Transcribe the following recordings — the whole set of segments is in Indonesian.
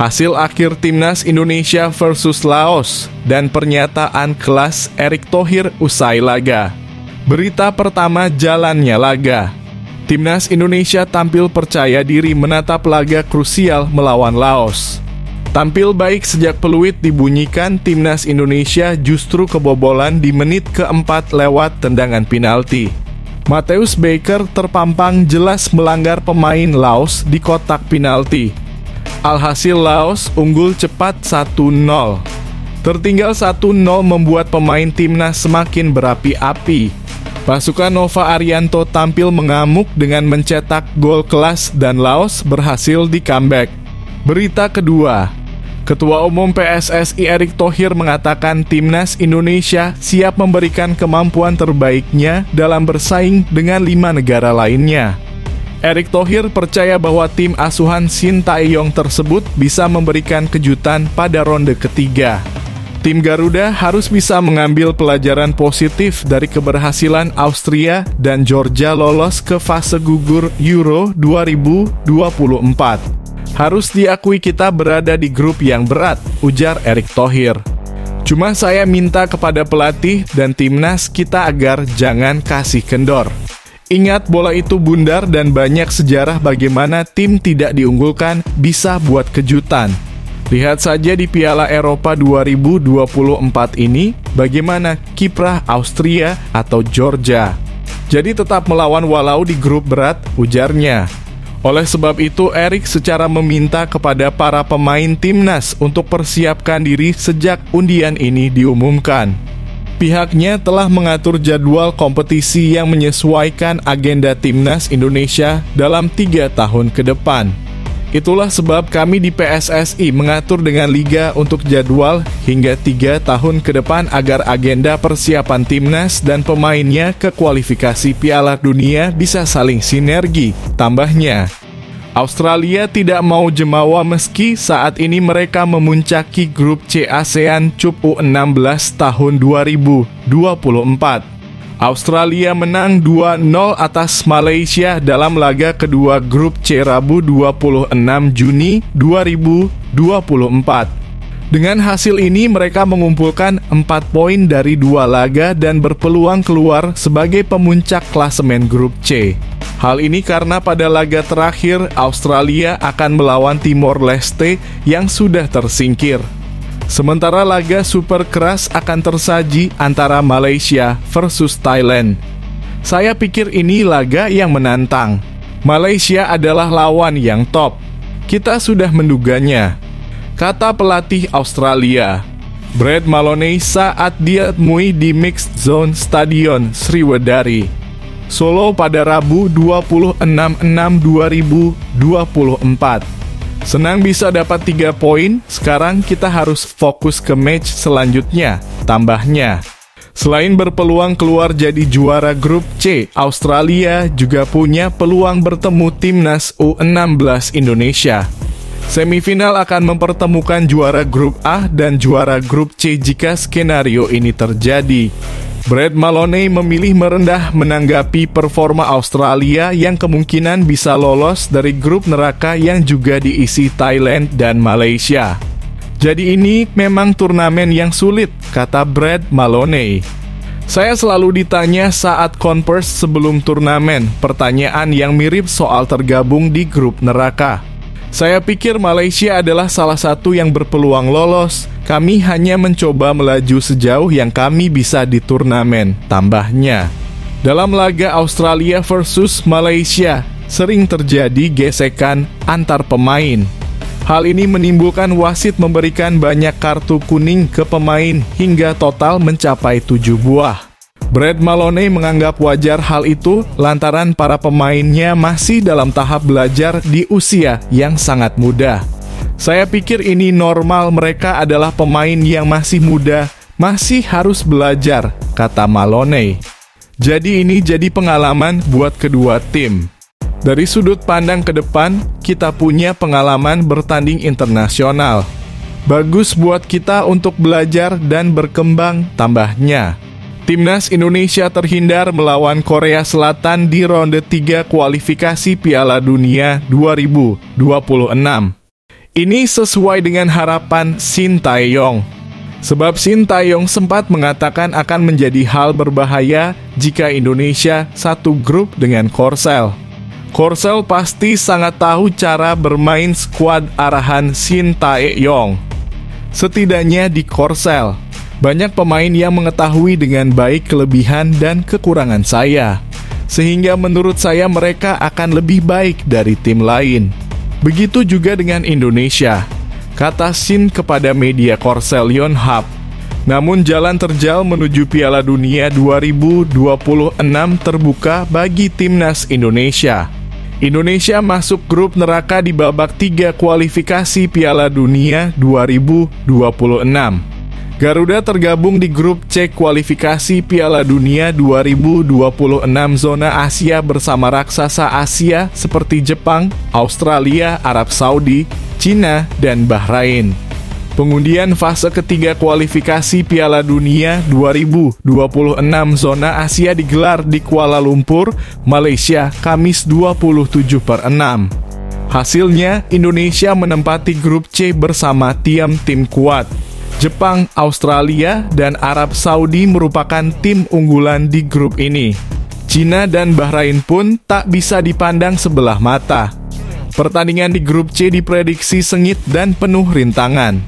hasil akhir Timnas Indonesia versus Laos, dan pernyataan kelas Erick Thohir usai laga. Berita pertama, jalannya laga. Timnas Indonesia tampil percaya diri menatap laga krusial melawan Laos. Tampil baik sejak peluit dibunyikan, Timnas Indonesia justru kebobolan di menit keempat lewat tendangan penalti. Mateusz Baker terpampang jelas melanggar pemain Laos di kotak penalti. Alhasil Laos unggul cepat 1-0. Tertinggal 1-0 membuat pemain timnas semakin berapi-api. Pasukan Nova Arianto tampil mengamuk dengan mencetak gol kelas dan Laos berhasil di comeback. Berita kedua, Ketua Umum PSSI Erick Thohir mengatakan Timnas Indonesia siap memberikan kemampuan terbaiknya dalam bersaing dengan 5 negara lainnya. Erick Thohir percaya bahwa tim asuhan Shin Tae-yong tersebut bisa memberikan kejutan pada ronde ketiga. Tim Garuda harus bisa mengambil pelajaran positif dari keberhasilan Austria dan Georgia lolos ke fase gugur Euro 2024. Harus diakui kita berada di grup yang berat, ujar Erick Thohir. Cuma saya minta kepada pelatih dan timnas kita agar jangan kasih kendor. Ingat, bola itu bundar dan banyak sejarah bagaimana tim tidak diunggulkan bisa buat kejutan. Lihat saja di Piala Eropa 2024 ini, bagaimana kiprah Austria atau Georgia. Jadi tetap melawan walau di grup berat, ujarnya. Oleh sebab itu, Erick secara meminta kepada para pemain timnas untuk persiapkan diri sejak undian ini diumumkan. Pihaknya telah mengatur jadwal kompetisi yang menyesuaikan agenda Timnas Indonesia dalam 3 tahun ke depan. Itulah sebab kami di PSSI mengatur dengan Liga untuk jadwal hingga 3 tahun ke depan agar agenda persiapan Timnas dan pemainnya ke kualifikasi Piala Dunia bisa saling sinergi, tambahnya. Australia tidak mau jemawa meski saat ini mereka memuncaki grup C ASEAN Cup U16 tahun 2024. Australia menang 2-0 atas Malaysia dalam laga kedua grup C Rabu 26 Juni 2024. Dengan hasil ini mereka mengumpulkan 4 poin dari 2 laga dan berpeluang keluar sebagai pemuncak klasemen grup C. Hal ini karena pada laga terakhir Australia akan melawan Timor Leste yang sudah tersingkir. Sementara laga super keras akan tersaji antara Malaysia versus Thailand. Saya pikir ini laga yang menantang. Malaysia adalah lawan yang top. Kita sudah menduganya, kata pelatih Australia, Brad Maloney saat ditemui di Mixed Zone Stadion Sriwedari, Solo pada Rabu 26/6/2024. Senang bisa dapat 3 poin, sekarang kita harus fokus ke match selanjutnya, tambahnya. Selain berpeluang keluar jadi juara grup C, Australia juga punya peluang bertemu timnas U16 Indonesia. Semifinal akan mempertemukan juara grup A dan juara grup C jika skenario ini terjadi. Brad Maloney memilih merendah menanggapi performa Australia yang kemungkinan bisa lolos dari grup neraka yang juga diisi Thailand dan Malaysia. Jadi ini memang turnamen yang sulit, kata Brad Maloney. Saya selalu ditanya saat konvers sebelum turnamen, pertanyaan yang mirip soal tergabung di grup neraka. Saya pikir Malaysia adalah salah satu yang berpeluang lolos. Kami hanya mencoba melaju sejauh yang kami bisa di turnamen, tambahnya. Dalam laga Australia versus Malaysia, sering terjadi gesekan antar pemain. Hal ini menimbulkan wasit memberikan banyak kartu kuning ke pemain hingga total mencapai 7 buah. Brad Maloney menganggap wajar hal itu lantaran para pemainnya masih dalam tahap belajar di usia yang sangat muda. Saya pikir ini normal, mereka adalah pemain yang masih muda, masih harus belajar, kata Maloney. Jadi ini jadi pengalaman buat kedua tim. Dari sudut pandang ke depan, kita punya pengalaman bertanding internasional. Bagus buat kita untuk belajar dan berkembang, tambahnya. Timnas Indonesia terhindar melawan Korea Selatan di ronde 3 kualifikasi Piala Dunia 2026. Ini sesuai dengan harapan Shin Tae-yong. Sebab Shin Tae-yong sempat mengatakan akan menjadi hal berbahaya jika Indonesia satu grup dengan Korsel. Korsel pasti sangat tahu cara bermain skuad arahan Shin Tae-yong. Setidaknya di Korsel, banyak pemain yang mengetahui dengan baik kelebihan dan kekurangan saya. Sehingga menurut saya mereka akan lebih baik dari tim lain. Begitu juga dengan Indonesia, kata Shin kepada media Korsel Yonhap. Namun jalan terjal menuju Piala Dunia 2026 terbuka bagi timnas Indonesia. Indonesia masuk grup neraka di babak 3 kualifikasi Piala Dunia 2026. Garuda tergabung di grup C kualifikasi Piala Dunia 2026 zona Asia bersama raksasa Asia seperti Jepang, Australia, Arab Saudi, Cina, dan Bahrain. Pengundian fase ketiga kualifikasi Piala Dunia 2026 zona Asia digelar di Kuala Lumpur, Malaysia, Kamis 27/6. Hasilnya, Indonesia menempati grup C bersama tim kuat. Jepang, Australia, dan Arab Saudi merupakan tim unggulan di grup ini. Cina dan Bahrain pun tak bisa dipandang sebelah mata. Pertandingan di grup C diprediksi sengit dan penuh rintangan.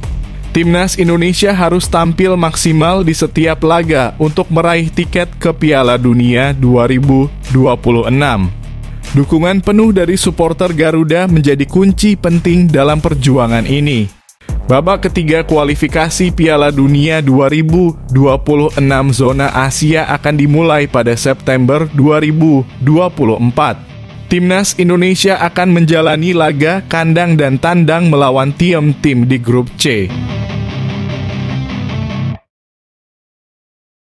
Timnas Indonesia harus tampil maksimal di setiap laga untuk meraih tiket ke Piala Dunia 2026. Dukungan penuh dari supporter Garuda menjadi kunci penting dalam perjuangan ini. Babak ketiga kualifikasi Piala Dunia 2026 zona Asia akan dimulai pada September 2024. Timnas Indonesia akan menjalani laga kandang dan tandang melawan tim-tim di grup C.